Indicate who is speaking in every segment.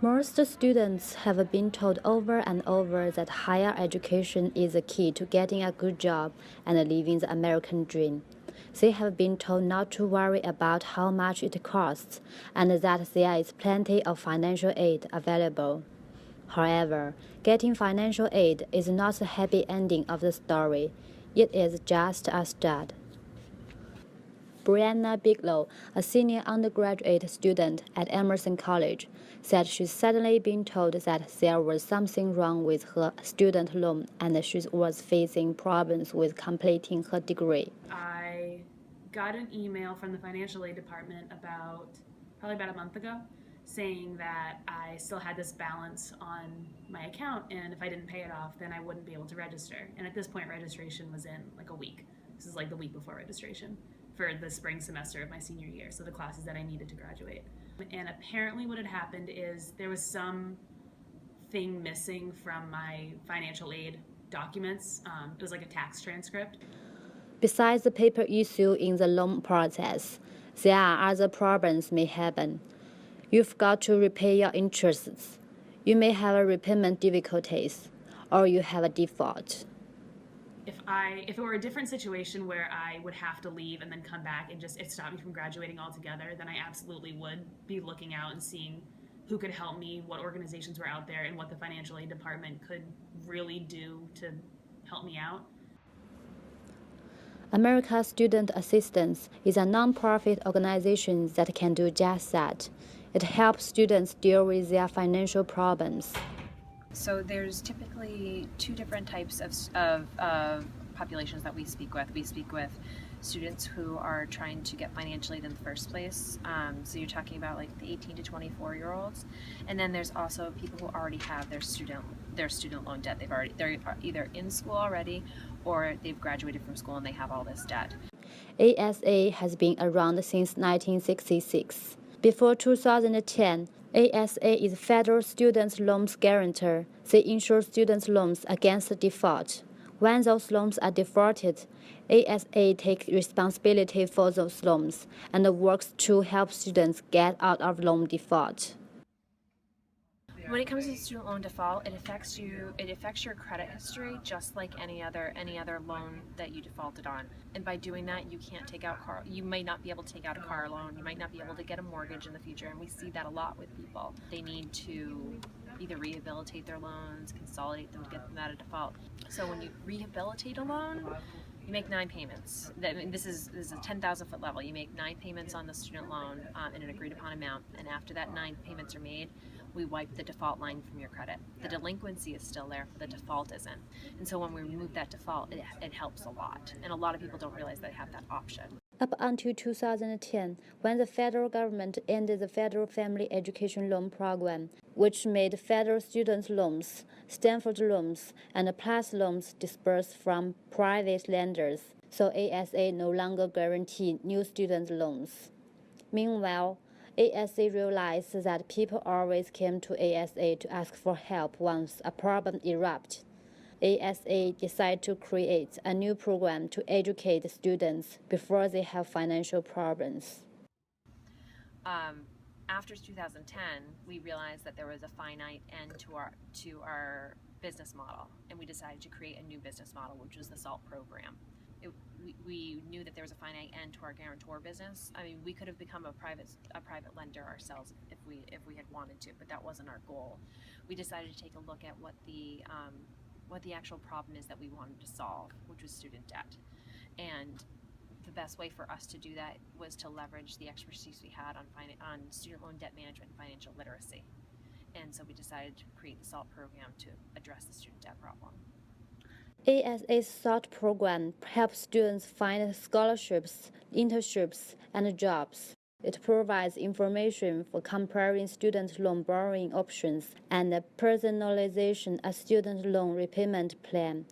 Speaker 1: Most students have been told over and over that higher education is the key to getting a good job and living the American dream. They have been told not to worry about how much it costs and that there is plenty of financial aid available. However, getting financial aid is not the happy ending of the story. It is just a start. Brianna Bigelow, a senior undergraduate student at Emerson College, said she's suddenly been told that there was something wrong with her student loan and she was facing problems with completing her degree.
Speaker 2: I got an email from the financial aid department probably about a month ago saying that I still had this balance on my account, and if I didn't pay it off, then I wouldn't be able to register. And at this point, registration was in like a week. This is like the week before registration for the spring semester of my senior year, so the classes that I needed to graduate. And apparently what had happened is there was some thing missing from my financial aid documents. It was like a tax transcript.
Speaker 1: Besides the paper issue in the loan process, there are other problems may happen. You've got to repay your interests. You may have repayment difficulties, or you have a default.
Speaker 2: If it were a different situation where I would have to leave and then come back and it stopped me from graduating altogether, then I absolutely would be looking out and seeing who could help me, what organizations were out there, and what the financial aid department could really do to help me out.
Speaker 1: America's Student Assistance is a nonprofit organization that can do just that. It helps students deal with their financial problems.
Speaker 3: So there's typically two different types of populations that we speak with. We speak with students who are trying to get financial aid in the first place. So you're talking about like the 18 to 24-year-olds, and then there's also people who already have their student loan debt. They're either in school already, or they've graduated from school and they have all this debt.
Speaker 1: ASA has been around since 1966. Before 2010, ASA is federal student loans guarantor. They insure student loans against default. When those loans are defaulted, ASA takes responsibility for those loans and works to help students get out of loan default.
Speaker 3: When it comes to student loan default, it affects your credit history just like any other loan that you defaulted on. And by doing that, you may not be able to take out a car loan, you might not be able to get a mortgage in the future, and we see that a lot with people. They need to either rehabilitate their loans, consolidate them to get them out of default. So when you rehabilitate a loan, you make 9 payments. This is a 10,000-foot level. You make 9 payments on the student loan in an agreed upon amount, and after that 9 payments are made, we wipe the default line from your credit. The delinquency is still there, but the default isn't. And so when we remove that default, it helps a lot. And a lot of people don't realize they have that option.
Speaker 1: Up until 2010, when the federal government ended the Federal Family Education Loan Program, which made federal student loans, Stanford loans, and PLUS loans disbursed from private lenders, so ASA no longer guaranteed new student loans. Meanwhile, ASA realized that people always came to ASA to ask for help once a problem erupts. ASA decided to create a new program to educate students before they have financial problems.
Speaker 3: After 2010, we realized that there was a finite end to our business model, and we decided to create a new business model, which was the SALT program. We knew that there was a finite end to our guarantor business. I mean, we could have become a private lender ourselves if we had wanted to, but that wasn't our goal. We decided to take a look at what the actual problem is that we wanted to solve, which was student debt. And the best way for us to do that was to leverage the expertise we had on student loan debt management and financial literacy. And so we decided to create the SALT program to address the student debt problem.
Speaker 1: ASA's SALT program helps students find scholarships, internships, and jobs. It provides information for comparing student loan borrowing options and personalization a student loan repayment plan.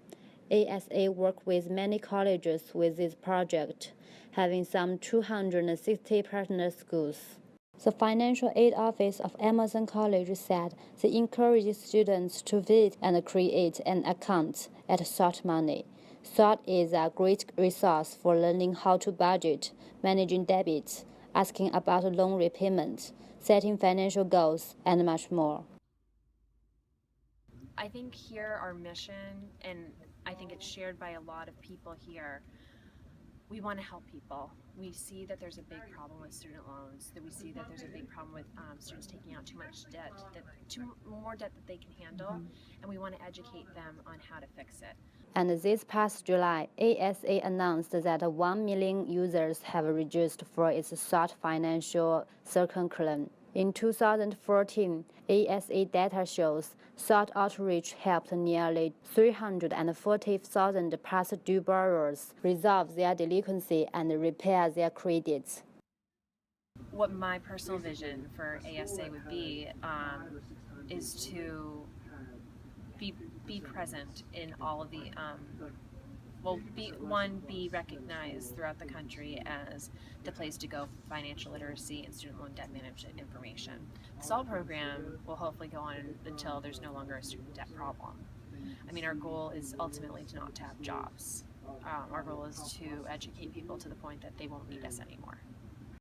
Speaker 1: ASA works with many colleges with this project, having some 260 partner schools. The Financial Aid Office of Emerson College said they encourage students to visit and create an account at SALT Money. SALT is a great resource for learning how to budget, managing debits, asking about loan repayment, setting financial goals, and much more.
Speaker 3: I think here our mission, and I think it's shared by a lot of people here, we want to help people. We see that there's a big problem with student loans, that we see that there's a big problem with students taking out too much debt, more debt that they can handle, and we want to educate them on how to fix it.
Speaker 1: And this past July, ASA announced that 1 million users have registered for its SOT financial curriculum. In 2014, ASA data shows SOT outreach helped nearly 340,000 past due borrowers resolve their delinquency and repair their credits.
Speaker 3: What my personal vision for ASA would be is to be present in all of the be recognized throughout the country as the place to go for financial literacy and student loan debt management information. The SOL program will hopefully go on until there's no longer a student debt problem. I mean, our goal is ultimately not to have jobs. Our goal is to educate people to the point that they won't need us anymore.